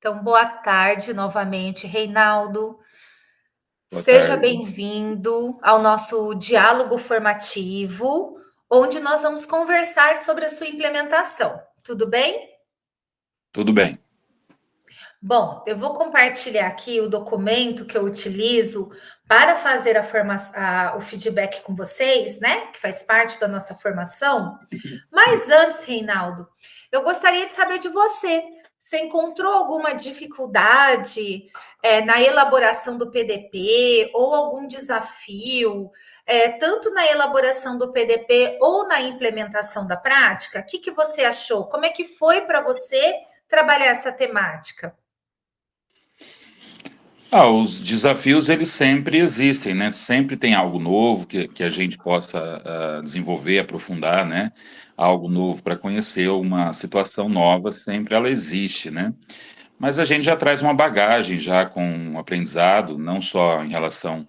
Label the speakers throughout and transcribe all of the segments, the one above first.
Speaker 1: Então, boa tarde novamente, Reinaldo.
Speaker 2: Boa
Speaker 1: Seja
Speaker 2: tarde.
Speaker 1: bem-vindo ao nosso diálogo formativo, onde nós vamos conversar sobre a sua implementação. Tudo bem?
Speaker 2: Tudo bem.
Speaker 1: Bom, eu vou compartilhar aqui o documento que eu utilizo para fazer o feedback com vocês, né? Que faz parte da nossa formação. Mas antes, Reinaldo, eu gostaria de saber de você. Você encontrou alguma dificuldade na elaboração do PDP ou algum desafio, tanto na elaboração do PDP ou na implementação da prática? O que você achou? Como é que foi para você trabalhar essa temática?
Speaker 2: Os desafios eles sempre existem, né? Sempre tem algo novo que a gente possa desenvolver, aprofundar, né? Algo novo para conhecer, uma situação nova, sempre ela existe, né? Mas a gente já traz uma bagagem já com um aprendizado, não só em relação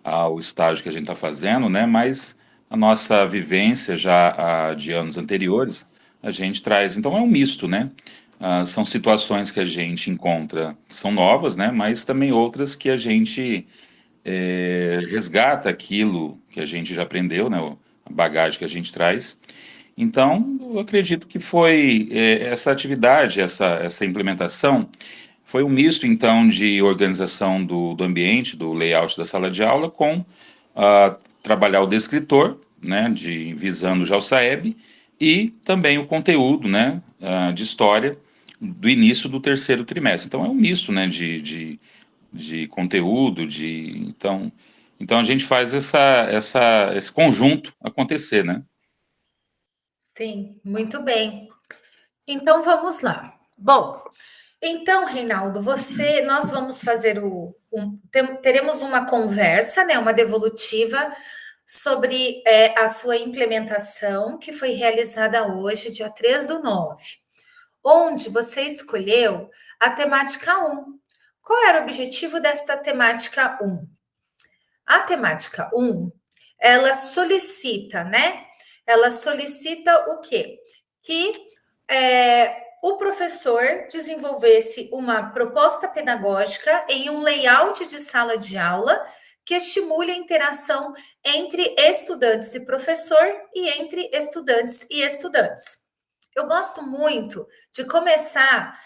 Speaker 2: ao estágio que a gente está fazendo, né? Mas a nossa vivência já de anos anteriores, a gente traz. Então é um misto, né? São situações que a gente encontra que são novas, né? Mas também outras que a gente resgata aquilo que a gente já aprendeu, né? A bagagem que a gente traz. Então, eu acredito que foi essa atividade, essa implementação, foi um misto, então, de organização do ambiente, do layout da sala de aula, com trabalhar o descritor, né, visando já o SAEB, e também o conteúdo, né, de história do início do terceiro trimestre. Então, é um misto, né, de conteúdo, então a gente faz esse conjunto acontecer, né?
Speaker 1: Sim, muito bem. Então vamos lá. Bom, então, Reinaldo, nós vamos fazer teremos uma conversa, né, uma devolutiva sobre a sua implementação, que foi realizada hoje, dia 3/9, onde você escolheu a temática 1. Qual era o objetivo desta temática 1? A temática 1, ela solicita, né? Ela solicita o quê? Que o professor desenvolvesse uma proposta pedagógica em um layout de sala de aula que estimule a interação entre estudantes e professor e entre estudantes e estudantes. Eu gosto muito de começar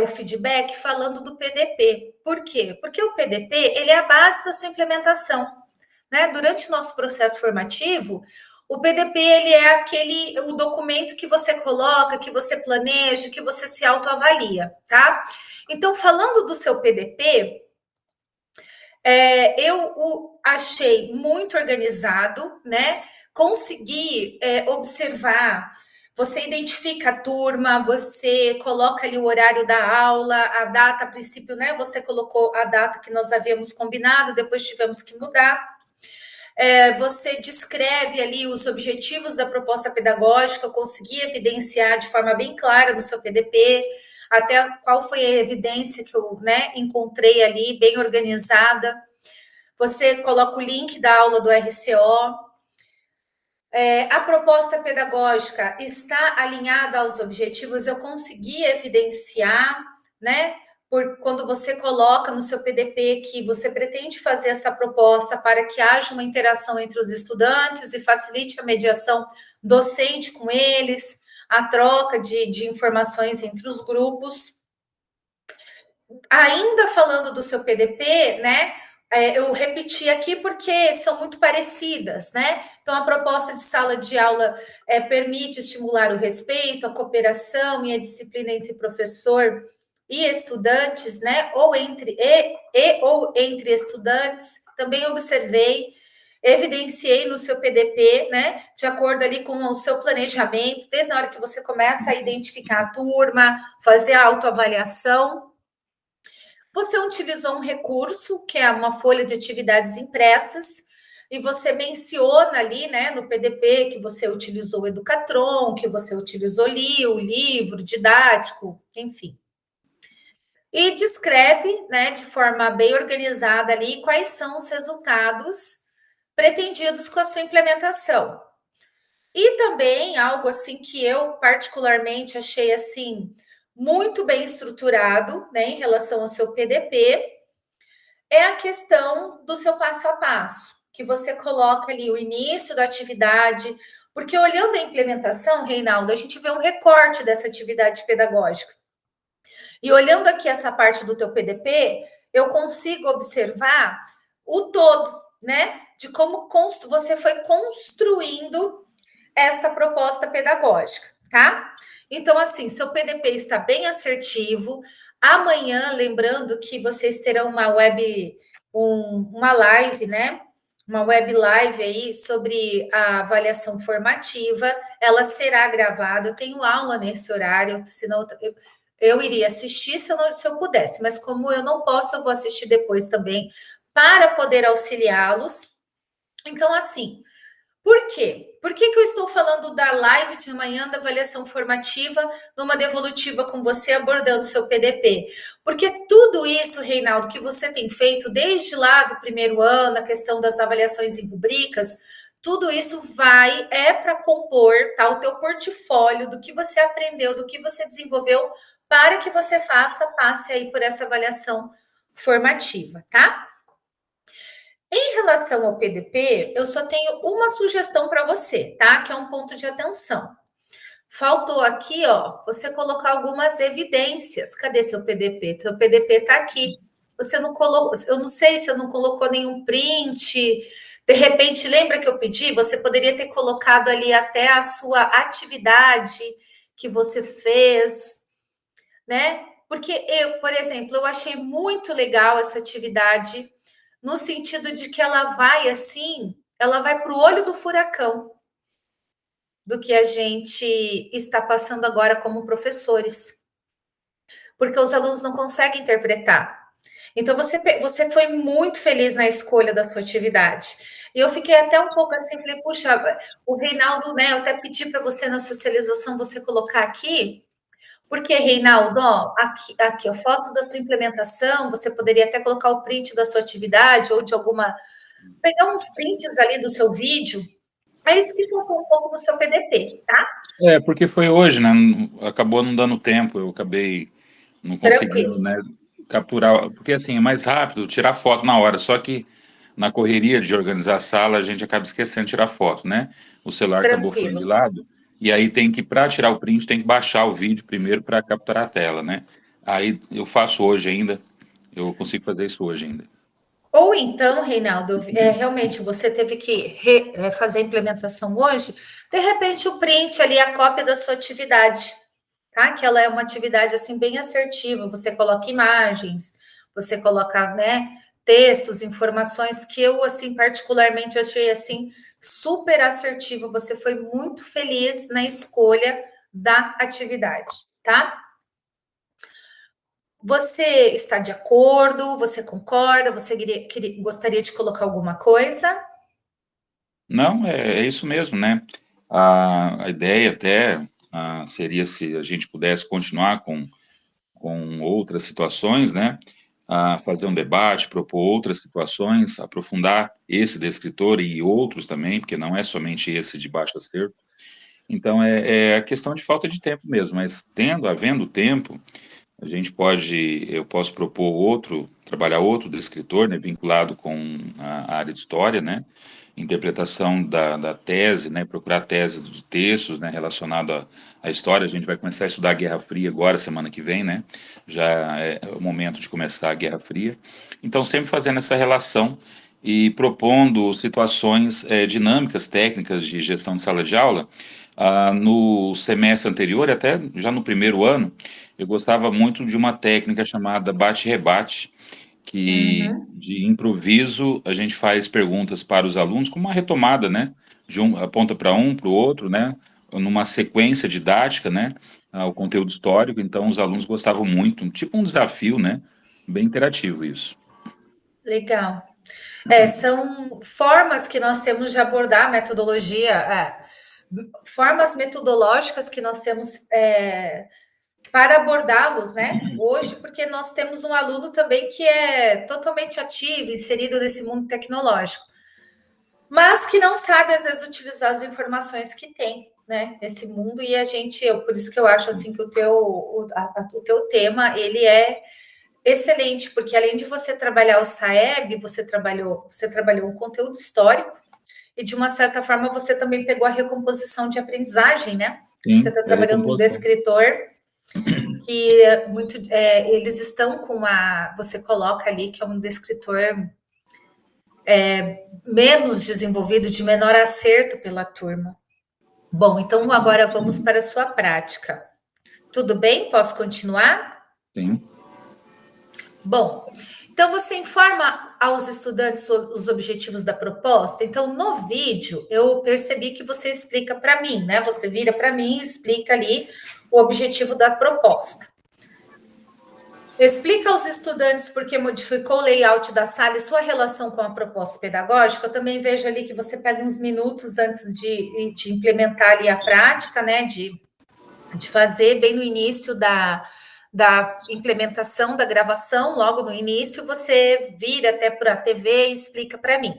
Speaker 1: o feedback falando do PDP. Por quê? Porque o PDP ele é a base da sua implementação. Né? Durante o nosso processo formativo, o PDP ele é o documento que você coloca, que você planeja, que você se autoavalia, tá? Então, falando do seu PDP, eu o achei muito organizado, né? Consegui observar. Você identifica a turma, você coloca ali o horário da aula, a data, a princípio, né? Você colocou a data que nós havíamos combinado, depois tivemos que mudar. Você descreve ali os objetivos da proposta pedagógica, eu consegui evidenciar de forma bem clara no seu PDP, até qual foi a evidência que eu encontrei ali, bem organizada. Você coloca o link da aula do RCO. A proposta pedagógica está alinhada aos objetivos, eu consegui evidenciar, né? Quando você coloca no seu PDP que você pretende fazer essa proposta para que haja uma interação entre os estudantes e facilite a mediação docente com eles, a troca de informações entre os grupos. Ainda falando do seu PDP, né? Eu repeti aqui porque são muito parecidas, né? Então, a proposta de sala de aula permite estimular o respeito, a cooperação e a disciplina entre professor e estudantes, né? Ou entre estudantes. Também observei, evidenciei no seu PDP, né? De acordo ali com o seu planejamento, desde a hora que você começa a identificar a turma, fazer a autoavaliação. Você utilizou um recurso, que é uma folha de atividades impressas, e você menciona ali, né, no PDP, que você utilizou o Educatron, que você utilizou o livro didático, enfim. E descreve, né, de forma bem organizada ali, quais são os resultados pretendidos com a sua implementação. E também algo assim que eu particularmente achei assim muito bem estruturado, né, em relação ao seu PDP, é a questão do seu passo a passo, que você coloca ali o início da atividade, porque olhando a implementação, Reinaldo, a gente vê um recorte dessa atividade pedagógica. E olhando aqui essa parte do teu PDP, eu consigo observar o todo, né? De como você foi construindo esta proposta pedagógica, tá? Então, assim, seu PDP está bem assertivo. Amanhã, lembrando que vocês terão uma live, né? Uma web live aí sobre a avaliação formativa. Ela será gravada. Eu tenho aula nesse horário, senão eu iria assistir se eu pudesse, mas como eu não posso, eu vou assistir depois também para poder auxiliá-los. Então, assim, por quê? Por que eu estou falando da live de amanhã da avaliação formativa numa devolutiva com você abordando seu PDP? Porque tudo isso, Reinaldo, que você tem feito desde lá do primeiro ano, a questão das avaliações em rubricas, tudo isso é para compor tá, o teu portfólio do que você aprendeu, do que você desenvolveu, para que você passe aí por essa avaliação formativa, tá? Em relação ao PDP, eu só tenho uma sugestão para você, tá? Que é um ponto de atenção. Faltou aqui, ó, você colocar algumas evidências. Cadê seu PDP? Seu PDP está aqui. Você não colocou, eu não sei se eu não colocou nenhum print. De repente, lembra que eu pedi? Você poderia ter colocado ali até a sua atividade que você fez, né? Porque eu, por exemplo, eu achei muito legal essa atividade no sentido de que ela vai assim, ela vai para o olho do furacão do que a gente está passando agora como professores, porque os alunos não conseguem interpretar. Então, você foi muito feliz na escolha da sua atividade. E eu fiquei até um pouco assim, falei, puxa, o Reinaldo, né? Eu até pedi para você na socialização você colocar aqui, porque, Reinaldo, ó, aqui, ó, fotos da sua implementação, você poderia até colocar o print da sua atividade ou de alguma. Pegar uns prints ali do seu vídeo. É isso que faltou um pouco no seu PDP, tá?
Speaker 2: Porque foi hoje, né? Acabou não dando tempo, eu acabei não conseguindo,
Speaker 1: Tranquilo.
Speaker 2: né, capturar, porque assim, é mais rápido tirar foto na hora, só que na correria de organizar a sala, a gente acaba esquecendo de tirar foto, né? O celular acabou ficando
Speaker 1: Tranquilo.
Speaker 2: de lado, e aí tem que, para tirar o print, tem que baixar o vídeo primeiro para capturar a tela, né? Aí eu faço hoje ainda, eu consigo fazer isso hoje ainda.
Speaker 1: Ou então, Reinaldo, realmente você teve que fazer a implementação hoje, de repente o print ali, a cópia da sua atividade, tá? Que ela é uma atividade assim bem assertiva, você coloca imagens, você coloca, né, textos, informações que eu assim particularmente achei assim super assertivo, você foi muito feliz na escolha da atividade, tá? Você está de acordo? Você concorda? Você gostaria de colocar alguma coisa?
Speaker 2: Não, é isso mesmo, né? A ideia até seria se a gente pudesse continuar com outras situações, né? Fazer um debate, propor outras situações, aprofundar esse da escritor e outros também, porque não é somente esse de baixo acerto. Então, é a questão de falta de tempo mesmo, mas havendo tempo, eu posso propor trabalhar outro do escritor, né, vinculado com a área de história, né, interpretação da tese, né, procurar tese dos textos, né, relacionado à história. A gente vai começar a estudar a Guerra Fria agora, semana que vem, né, já é o momento de começar a Guerra Fria. Então, sempre fazendo essa relação e propondo situações dinâmicas, técnicas de gestão de sala de aula. No semestre anterior, até já no primeiro ano, eu gostava muito de uma técnica chamada bate-rebate, que
Speaker 1: Uhum.
Speaker 2: de improviso a gente faz perguntas para os alunos com uma retomada, né? De aponta para um, para o outro, né? Numa sequência didática, né? O conteúdo histórico. Então os alunos gostavam muito, tipo um desafio, né? Bem interativo isso.
Speaker 1: Legal. São formas que nós temos de abordar a metodologia, formas metodológicas que nós temos para abordá-los, né? Hoje, porque nós temos um aluno também que é totalmente ativo, inserido nesse mundo tecnológico, mas que não sabe, às vezes, utilizar as informações que tem. né, nesse mundo, e por isso que eu acho assim que o teu tema ele é excelente, porque além de você trabalhar o SAEB, você trabalhou um conteúdo histórico e de uma certa forma você também pegou a recomposição de aprendizagem, né? Você
Speaker 2: Sim,
Speaker 1: está
Speaker 2: é
Speaker 1: trabalhando com um
Speaker 2: recomposição.
Speaker 1: descritor que eles estão com você coloca ali que é um descritor menos desenvolvido, de menor acerto pela turma. Bom, então agora vamos para a sua prática. Tudo bem? Posso continuar?
Speaker 2: Sim,
Speaker 1: Bom, então você informa aos estudantes sobre os objetivos da proposta. Então, no vídeo, eu percebi que você explica para mim, né? Você vira para mim e explica ali o objetivo da proposta. Explica aos estudantes por que modificou o layout da sala e sua relação com a proposta pedagógica. Eu também vejo ali que você pega uns minutos antes de implementar ali a prática, né? De fazer bem no início da implementação da gravação, logo no início, você vira até para a TV e explica para mim.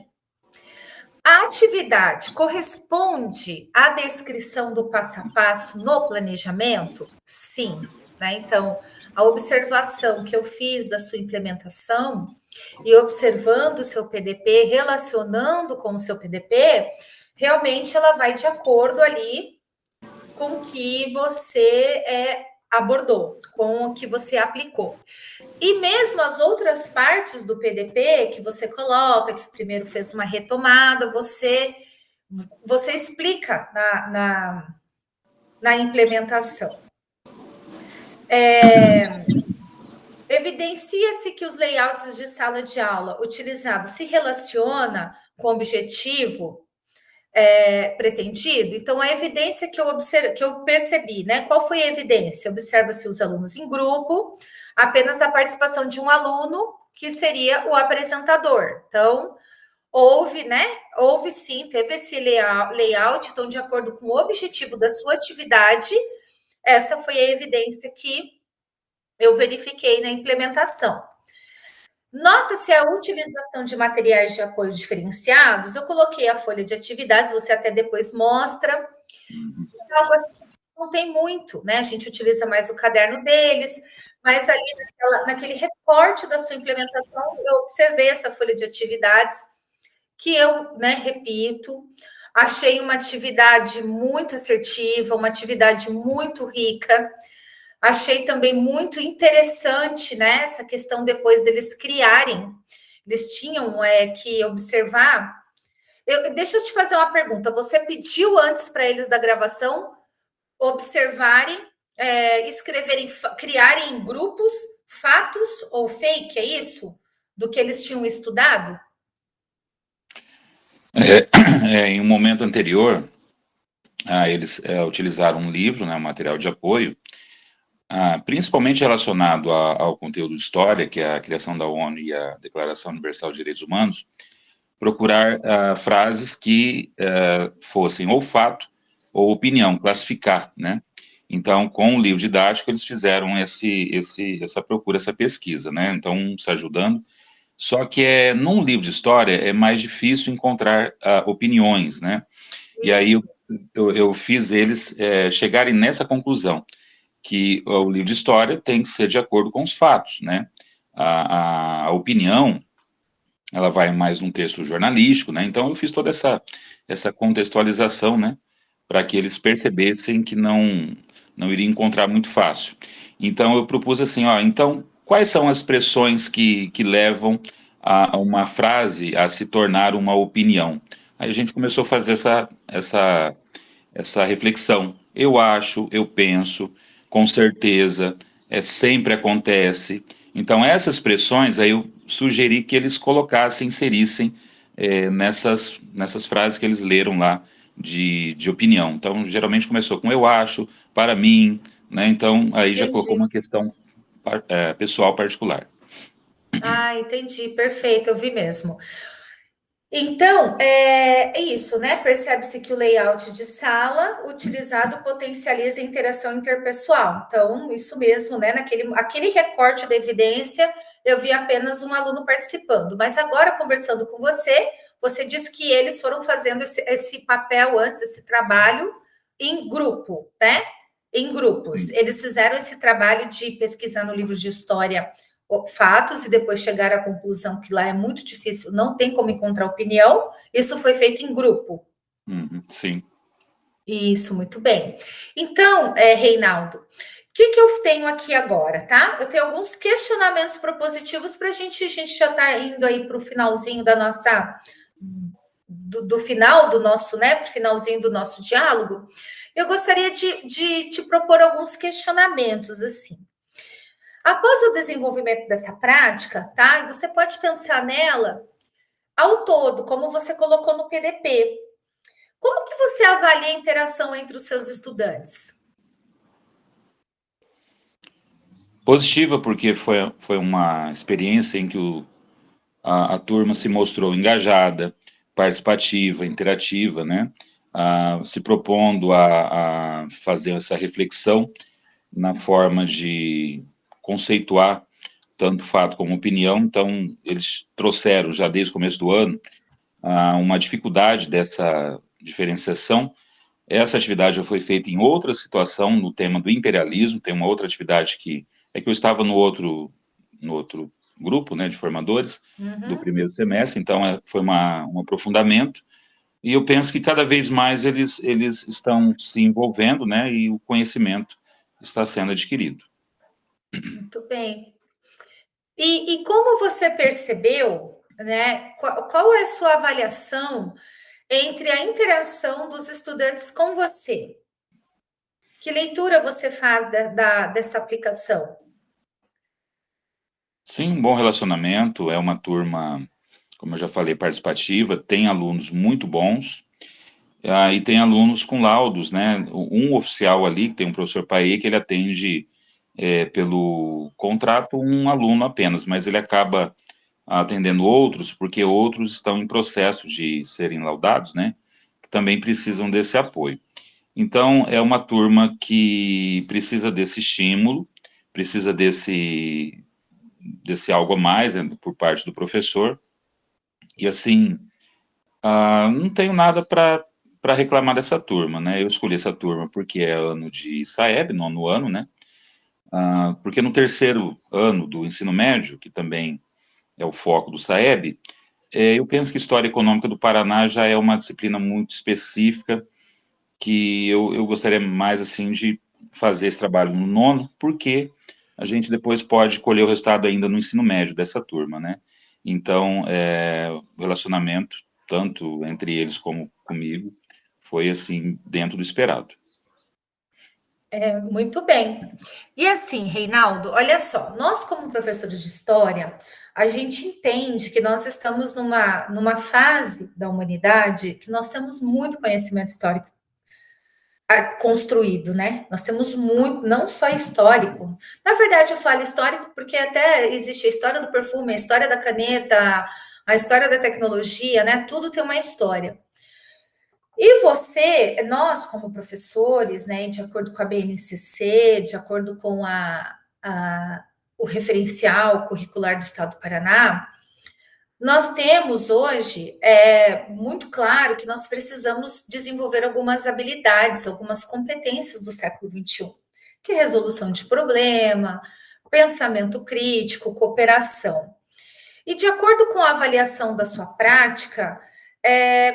Speaker 1: A atividade corresponde à descrição do passo a passo no planejamento? Sim. Né? Então, a observação que eu fiz da sua implementação e observando o seu PDP, relacionando com o seu PDP, realmente ela vai de acordo ali com o que você abordou, com o que você aplicou. E mesmo as outras partes do PDP que você coloca, que primeiro fez uma retomada, você explica na implementação. Evidencia-se que os layouts de sala de aula utilizados se relaciona com o objetivo pretendido. Então, a evidência que eu percebi, né? Qual foi a evidência? Observa-se os alunos em grupo, apenas a participação de um aluno, que seria o apresentador. Então, houve, né? Houve sim, teve esse layout, então, de acordo com o objetivo da sua atividade, essa foi a evidência que eu verifiquei na implementação. Nota-se a utilização de materiais de apoio diferenciados. Eu coloquei a folha de atividades, você até depois mostra. Algo assim, não tem muito, né? A gente utiliza mais o caderno deles, mas ali naquele recorte da sua implementação, eu observei essa folha de atividades, que eu, né, repito, achei uma atividade muito assertiva, uma atividade muito rica. Achei também muito interessante, né, essa questão depois deles criarem, eles tinham que observar. Deixa eu te fazer uma pergunta. Você pediu antes para eles da gravação observarem, escreverem, criarem em grupos fatos ou fake, é isso? Do que eles tinham estudado?
Speaker 2: em um momento anterior, eles utilizaram um livro, né, um material de apoio, principalmente relacionado ao conteúdo de história, que é a criação da ONU e a Declaração Universal de Direitos Humanos, procurar frases que fossem ou fato ou opinião, classificar, né? Então, com o livro didático, eles fizeram essa procura, essa pesquisa, né? Então, se ajudando. Só que num livro de história é mais difícil encontrar opiniões, né? E aí
Speaker 1: Isso.
Speaker 2: eu fiz eles chegarem nessa conclusão, que o livro de história tem que ser de acordo com os fatos, né? A opinião, ela vai mais num texto jornalístico, né? Então eu fiz toda essa contextualização, né? Para que eles percebessem que não iria encontrar muito fácil. Então eu propus assim, ó, então quais são as pressões que levam a uma frase a se tornar uma opinião? Aí a gente começou a fazer essa reflexão. Eu acho, eu penso, com certeza, sempre acontece. Então, essas expressões, aí eu sugeri que eles colocassem, inserissem nessas frases que eles leram lá de opinião. Então, geralmente começou com eu acho, para mim, né? Então, aí já colocou
Speaker 1: Entendi.
Speaker 2: uma questão pessoal particular.
Speaker 1: Entendi, perfeito, eu vi mesmo. Então, é isso, né? Percebe-se que o layout de sala utilizado potencializa a interação interpessoal. Então, isso mesmo, né? Aquele recorte da evidência, eu vi apenas um aluno participando. Mas agora, conversando com você, você disse que eles foram fazendo esse papel antes, esse trabalho, em grupo, né? Em grupos.
Speaker 2: Sim.
Speaker 1: Eles fizeram esse trabalho de pesquisar no livro de história fatos e depois chegaram à conclusão que lá é muito difícil, não tem como encontrar opinião. Isso foi feito em grupo.
Speaker 2: Sim.
Speaker 1: Isso, muito bem. Então, Reinaldo, o que eu tenho aqui agora, tá? Eu tenho alguns questionamentos propositivos para a gente já está indo aí para o finalzinho da nossa, do final do nosso, né, para o finalzinho do nosso diálogo. Eu gostaria de te propor alguns questionamentos, assim. Após o desenvolvimento dessa prática, tá? E você pode pensar nela ao todo, como você colocou no PDP. Como que você avalia a interação entre os seus estudantes?
Speaker 2: Positiva, porque foi uma experiência em que a turma se mostrou engajada, participativa, interativa, né? Se propondo a fazer essa reflexão na forma de conceituar tanto fato como opinião. Então, eles trouxeram, já desde o começo do ano, uma dificuldade dessa diferenciação. Essa atividade já foi feita em outra situação, no tema do imperialismo. Tem uma outra atividade que é que eu estava no outro grupo, né, de formadores do
Speaker 1: Uhum.
Speaker 2: primeiro semestre, então foi um aprofundamento, e eu penso que cada vez mais eles estão se envolvendo, né, e o conhecimento está sendo adquirido.
Speaker 1: Muito bem. E como você percebeu, né? Qual é a sua avaliação entre a interação dos estudantes com você? Que leitura você faz dessa aplicação?
Speaker 2: Sim, um bom relacionamento, é uma turma, como eu já falei, participativa, tem alunos muito bons, e tem alunos com laudos, né? Um oficial ali, que tem um professor Paê, que ele atende pelo contrato um aluno apenas, mas ele acaba atendendo outros, porque outros estão em processo de serem laudados, né? Que também precisam desse apoio. Então, é uma turma que precisa desse estímulo, precisa desse algo a mais, né, por parte do professor, e assim, não tenho nada para reclamar dessa turma, né? Eu escolhi essa turma porque é ano de SAEB, nono ano, né? Porque no terceiro ano do ensino médio, que também é o foco do SAEB, eu penso que História Econômica do Paraná já é uma disciplina muito específica, que eu gostaria mais, assim, de fazer esse trabalho no nono, porque a gente depois pode colher o resultado ainda no ensino médio dessa turma, né? Então, o relacionamento, tanto entre eles como comigo, foi, assim, dentro do esperado.
Speaker 1: Muito bem. E assim, Reinaldo, olha só, nós como professores de história, a gente entende que nós estamos numa fase da humanidade que nós temos muito conhecimento histórico construído, né? Nós temos muito, não só histórico. Na verdade, eu falo histórico porque até existe a história do perfume, a história da caneta, a história da tecnologia, né? Tudo tem uma história. E você, nós como professores, né, de acordo com a BNCC, de acordo com o referencial curricular do Estado do Paraná, nós temos hoje muito claro que nós precisamos desenvolver algumas habilidades, algumas competências do século XXI, que é resolução de problema, pensamento crítico, cooperação. E de acordo com a avaliação da sua prática,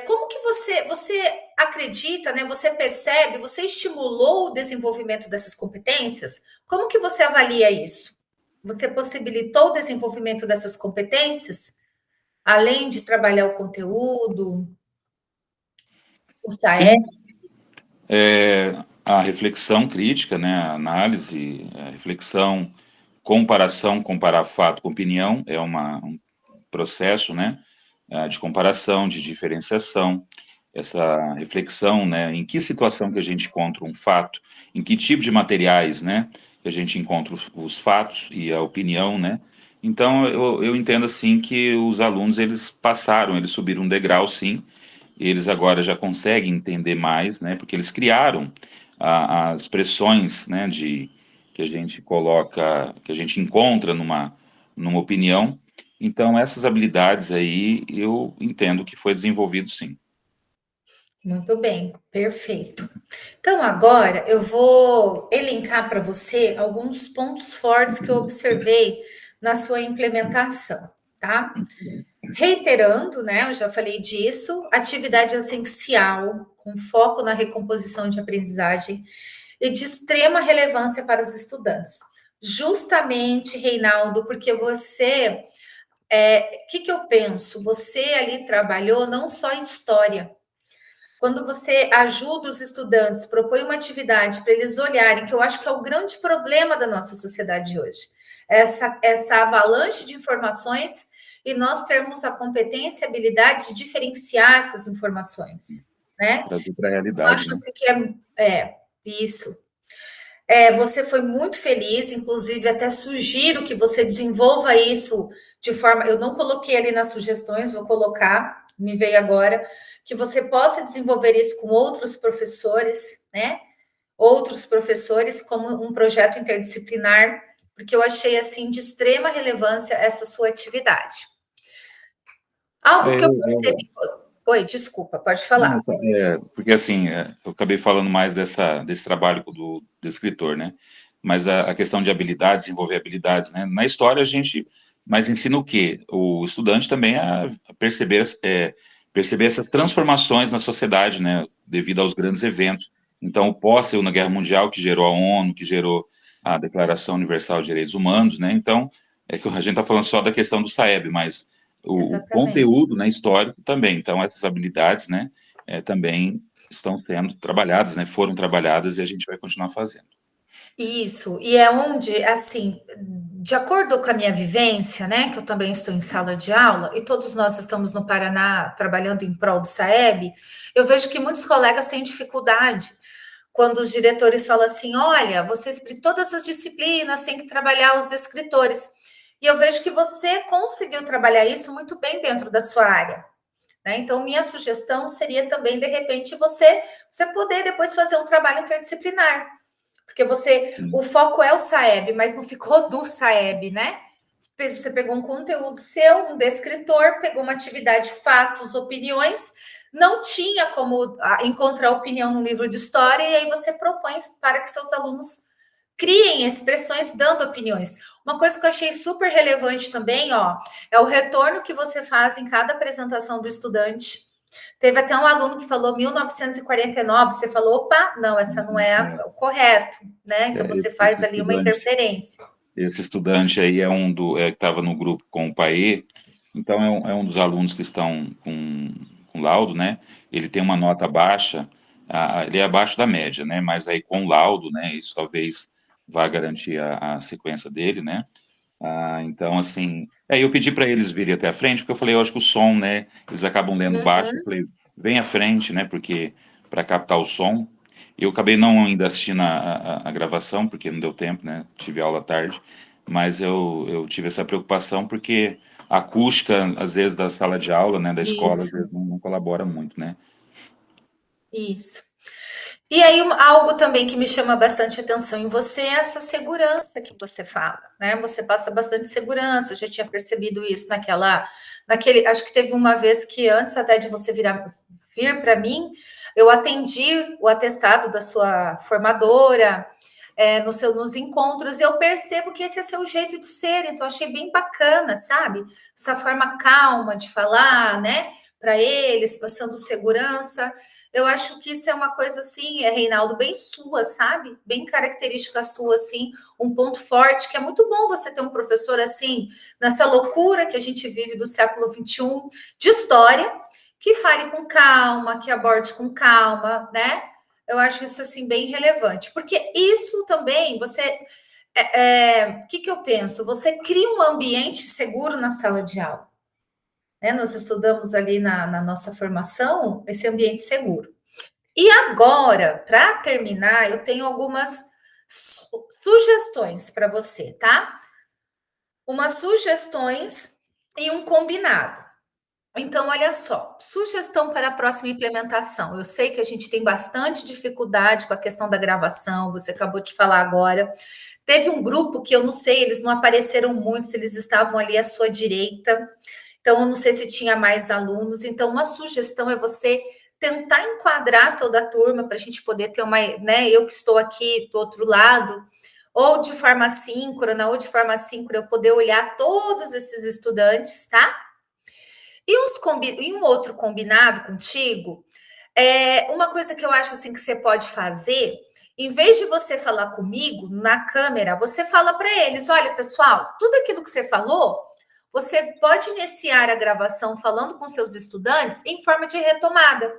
Speaker 1: como que você acredita, né? Você percebe, você estimulou o desenvolvimento dessas competências? Como que você avalia isso? Você possibilitou o desenvolvimento dessas competências? Além de trabalhar o conteúdo, o SAE?
Speaker 2: Sim, a reflexão crítica, né, a análise, a reflexão, comparação, comparar fato com opinião, é um processo, né, de comparação, de diferenciação, essa reflexão, né, em que situação que a gente encontra um fato, em que tipo de materiais, né, que a gente encontra os fatos e a opinião, né. Então, eu entendo, assim, que os alunos, eles passaram, eles subiram um degrau, sim, eles agora já conseguem entender mais, né, porque eles criaram as expressões, né, que a gente coloca, que a gente encontra numa opinião. Então, essas habilidades aí, eu entendo que foi desenvolvido, sim.
Speaker 1: Muito bem, perfeito. Então, agora eu vou elencar para você alguns pontos fortes que eu observei na sua implementação, tá? Reiterando, né? Eu já falei disso, atividade essencial, com foco na recomposição de aprendizagem e de extrema relevância para os estudantes. Justamente, Reinaldo, porque você, que eu penso? Você ali trabalhou não só história. Quando você ajuda os estudantes, propõe uma atividade para eles olharem, que eu acho que é o grande problema da nossa sociedade hoje, essa avalanche de informações e nós termos a competência e habilidade de diferenciar essas informações, né?
Speaker 2: Trazer para a
Speaker 1: Eu
Speaker 2: realidade,
Speaker 1: acho
Speaker 2: né?
Speaker 1: assim que isso. Você foi muito feliz, inclusive até sugiro que você desenvolva isso de forma. Eu não coloquei ali nas sugestões, vou colocar, me veio agora, que você possa desenvolver isso com outros professores, né? Outros professores, como um projeto interdisciplinar, porque eu achei assim de extrema relevância essa sua atividade. Algo
Speaker 2: É,
Speaker 1: que eu percebi. Oi, desculpa, pode falar.
Speaker 2: não, porque assim, eu acabei falando mais desse trabalho do escritor, né? Mas a questão de habilidades, desenvolver habilidades, né? Na história a gente mais ensina o quê? O estudante também a perceber, perceber essas transformações na sociedade, né? Devido aos grandes eventos. Então, o pós-Segunda Guerra Mundial, que gerou a ONU, que gerou a Declaração Universal de Direitos Humanos, né? Então, é que a gente está falando só da questão do SAEB, mas o
Speaker 1: Exatamente.
Speaker 2: conteúdo, né, histórico também. Então, essas habilidades, né, também estão sendo trabalhadas, né, foram trabalhadas e a gente vai continuar fazendo.
Speaker 1: Isso, e é onde, assim, de acordo com a minha vivência, né, que eu também estou em sala de aula, e todos nós estamos no Paraná trabalhando em prol do SAEB, eu vejo que muitos colegas têm dificuldade quando os diretores falam assim: olha, vocês, todas as disciplinas têm que trabalhar os escritores. E eu vejo que você conseguiu trabalhar isso muito bem dentro da sua área. Né? Então, minha sugestão seria também, de repente, você poder depois fazer um trabalho interdisciplinar. Porque o
Speaker 2: Sim,
Speaker 1: foco é o SAEB, mas não ficou do SAEB, né? Você pegou um conteúdo seu, um descritor, pegou uma atividade, fatos, opiniões, não tinha como encontrar opinião no livro de história, e aí você propõe para que seus alunos criem expressões dando opiniões. Uma coisa que eu achei super relevante também, ó, é o retorno que você faz em cada apresentação do estudante. Teve até um aluno que falou 1949, você falou, opa, não, essa não é o correto, né? Então você faz ali uma interferência.
Speaker 2: esse estudante aí é que estava no grupo com o Paê, então é um dos alunos que estão com laudo, né? Ele tem uma nota baixa, ele é abaixo da média, né? Mas aí com laudo, né? Isso talvez vá garantir a sequência dele, né? Então, assim, eu pedi para eles virem até a frente, porque eu falei, eu acho que o som, né, eles acabam lendo baixo, eu
Speaker 1: Uhum.
Speaker 2: falei, vem à frente, né, porque para captar o som. Eu acabei não ainda assistindo a gravação, porque não deu tempo, né, tive aula à tarde, mas eu tive essa preocupação, porque a acústica, às vezes, da sala de aula, né, da escola, às
Speaker 1: Isso,
Speaker 2: vezes não colabora muito, né.
Speaker 1: isso. E aí, algo também que me chama bastante atenção em você é essa segurança que você fala, né? Você passa bastante segurança, eu já tinha percebido isso acho que teve uma vez que antes até de você vir para mim, eu atendi o atestado da sua formadora, nos encontros, e eu percebo que esse é seu jeito de ser, então achei bem bacana, sabe? Essa forma calma de falar, né? Para eles, passando segurança. Eu acho que isso é uma coisa assim, Reinaldo, bem sua, sabe? Bem característica sua, assim, um ponto forte, que é muito bom você ter um professor assim, nessa loucura que a gente vive do século XXI, de história, que fale com calma, que aborde com calma, né? Eu acho isso assim bem relevante, porque isso também o que eu penso? Você cria um ambiente seguro na sala de aula. Né? Nós estudamos ali na nossa formação esse ambiente seguro. E agora, para terminar, eu tenho algumas sugestões para você, tá? Umas sugestões e um combinado. Então, olha só, sugestão para a próxima implementação. Eu sei que a gente tem bastante dificuldade com a questão da gravação, você acabou de falar agora. Teve um grupo que eu não sei, eles não apareceram muito, se eles estavam ali à sua direita. Então, eu não sei se tinha mais alunos. Então, uma sugestão é você tentar enquadrar toda a turma para a gente poder ter uma, né? Eu que estou aqui do outro lado, ou de forma síncrona, ou de forma assíncrona, eu poder olhar todos esses estudantes, tá? E um outro combinado contigo, uma coisa que eu acho assim que você pode fazer, em vez de você falar comigo na câmera, você fala para eles: olha, pessoal, tudo aquilo que você falou, você pode iniciar a gravação falando com seus estudantes em forma de retomada.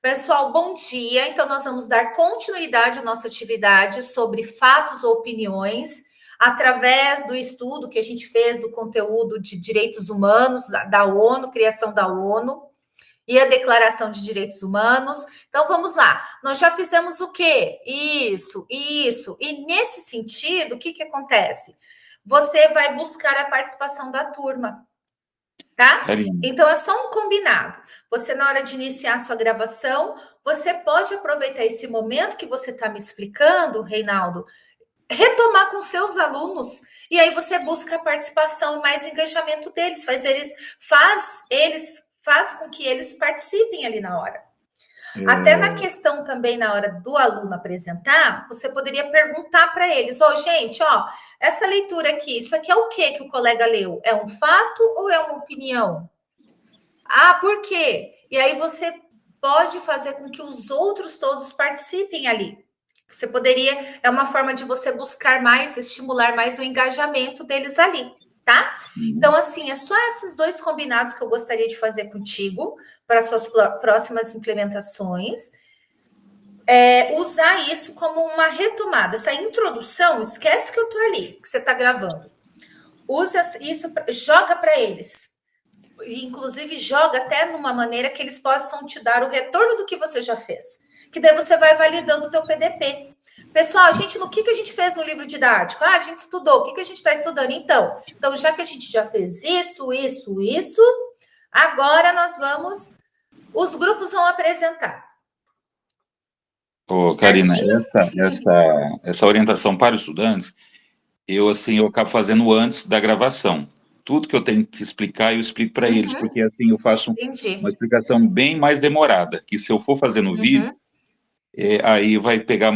Speaker 1: Pessoal, bom dia. Então, nós vamos dar continuidade à nossa atividade sobre fatos ou opiniões através do estudo que a gente fez do conteúdo de direitos humanos da ONU, criação da ONU e a Declaração de Direitos Humanos. Então, vamos lá. Nós já fizemos o quê? Isso, isso. E nesse sentido, o que acontece? Você vai buscar a participação da turma. Tá?
Speaker 2: Karina.
Speaker 1: Então é só um combinado. Você, na hora de iniciar a sua gravação, você pode aproveitar esse momento que você está me explicando, Reinaldo, retomar com seus alunos, e aí você busca a participação e mais engajamento deles, faz com que eles participem ali na hora. Até na questão também, na hora do aluno apresentar, você poderia perguntar para eles: gente, essa leitura aqui, isso aqui é o que o colega leu? É um fato ou é uma opinião? Ah, por quê? E aí você pode fazer com que os outros todos participem ali. Você poderia, é uma forma de você buscar mais, estimular mais o engajamento deles ali, tá? Então, assim, é só esses dois combinados que eu gostaria de fazer contigo para suas próximas implementações. Usar isso como uma retomada. Essa introdução, esquece que eu tô ali, que você está gravando. Usa isso, joga para eles. Inclusive, joga até numa maneira que eles possam te dar o retorno do que você já fez. Que daí você vai validando o teu PDP. Pessoal, no que a gente fez no livro didático? A gente estudou. O que a gente está estudando? Então, já que a gente já fez isso, agora nós vamos... Os grupos vão apresentar.
Speaker 2: Karina, essa orientação para os estudantes, eu acabo fazendo antes da gravação. Tudo que eu tenho que explicar, eu explico para eles, porque assim eu faço uma explicação bem mais demorada, que se eu for fazer no vídeo, aí vai pegar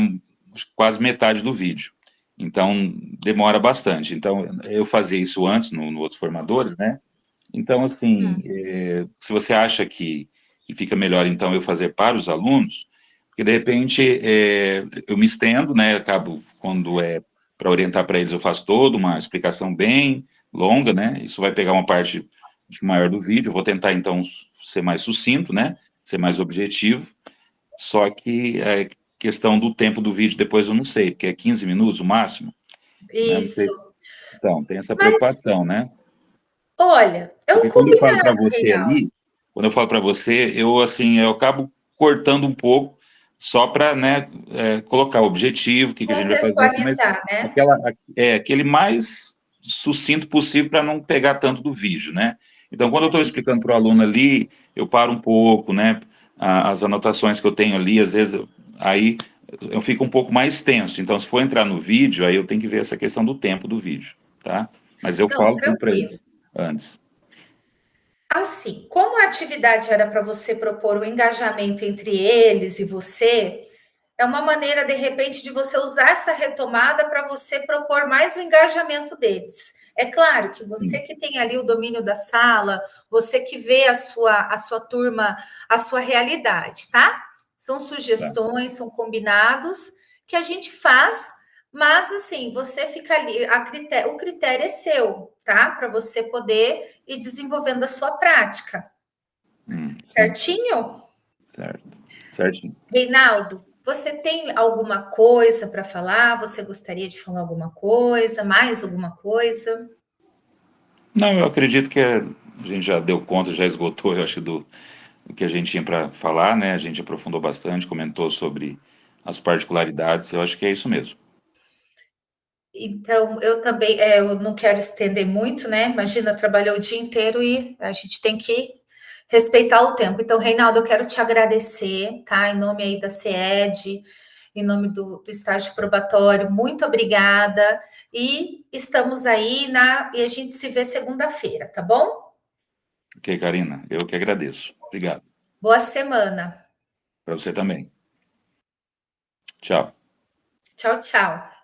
Speaker 2: quase metade do vídeo. Então, demora bastante. Então, eu fazia isso antes, no outros formadores, né? Então, assim, se você acha que fica melhor, então, eu fazer para os alunos, porque, de repente, eu me estendo, né? Acabo, quando é para orientar para eles, eu faço toda uma explicação bem longa, né? Isso vai pegar uma parte maior do vídeo. Eu vou tentar, então, ser mais sucinto, né? Ser mais objetivo. Só que a questão do tempo do vídeo depois eu não sei, porque é 15 minutos o máximo. Né? Não sei.
Speaker 1: Isso.
Speaker 2: Então, tem essa
Speaker 1: Mas,
Speaker 2: preocupação, né?
Speaker 1: olha, é um
Speaker 2: Porque quando eu falo para
Speaker 1: combinado,
Speaker 2: você
Speaker 1: Reinaldo.
Speaker 2: ali, quando eu falo para você, eu acabo cortando um pouco só para, né, colocar o objetivo, o que a gente vai fazer, mas
Speaker 1: Contextualizar, né?
Speaker 2: aquele mais sucinto possível para não pegar tanto do vídeo, né? Então, quando eu estou explicando para o aluno ali, eu paro um pouco, né? As anotações que eu tenho ali, às vezes, aí eu fico um pouco mais tenso. Então, se for entrar no vídeo, aí eu tenho que ver essa questão do tempo do vídeo, tá? Mas eu
Speaker 1: Não,
Speaker 2: falo tudo para
Speaker 1: tranquilo.
Speaker 2: eles antes.
Speaker 1: Assim, como a atividade era para você propor o engajamento entre eles e você, é uma maneira, de repente, de você usar essa retomada para você propor mais o engajamento deles. É claro que você que tem ali o domínio da sala, você que vê a sua turma, a sua realidade, tá? São
Speaker 2: Tá.
Speaker 1: sugestões, são combinados que a gente faz, mas assim, você fica ali, o critério é seu, tá? Para você poder ir desenvolvendo a sua prática.
Speaker 2: Sim,
Speaker 1: Certinho?
Speaker 2: certo. Certinho.
Speaker 1: Reinaldo, você tem alguma coisa para falar? Você gostaria de falar alguma coisa? Mais alguma coisa?
Speaker 2: Não, eu acredito que a gente já deu conta, já esgotou, eu acho, do que a gente tinha para falar, né? A gente aprofundou bastante, comentou sobre as particularidades, eu acho que é isso mesmo.
Speaker 1: Então, eu também, eu não quero estender muito, né? Imagina, trabalhou o dia inteiro e a gente tem que respeitar o tempo. Então, Reinaldo, eu quero te agradecer, tá? Em nome aí da CED, em nome do estágio probatório, muito obrigada. E estamos aí e a gente se vê segunda-feira, tá bom?
Speaker 2: Ok, Karina, eu que agradeço. Obrigado.
Speaker 1: Boa semana.
Speaker 2: Para você também. Tchau.
Speaker 1: Tchau, tchau.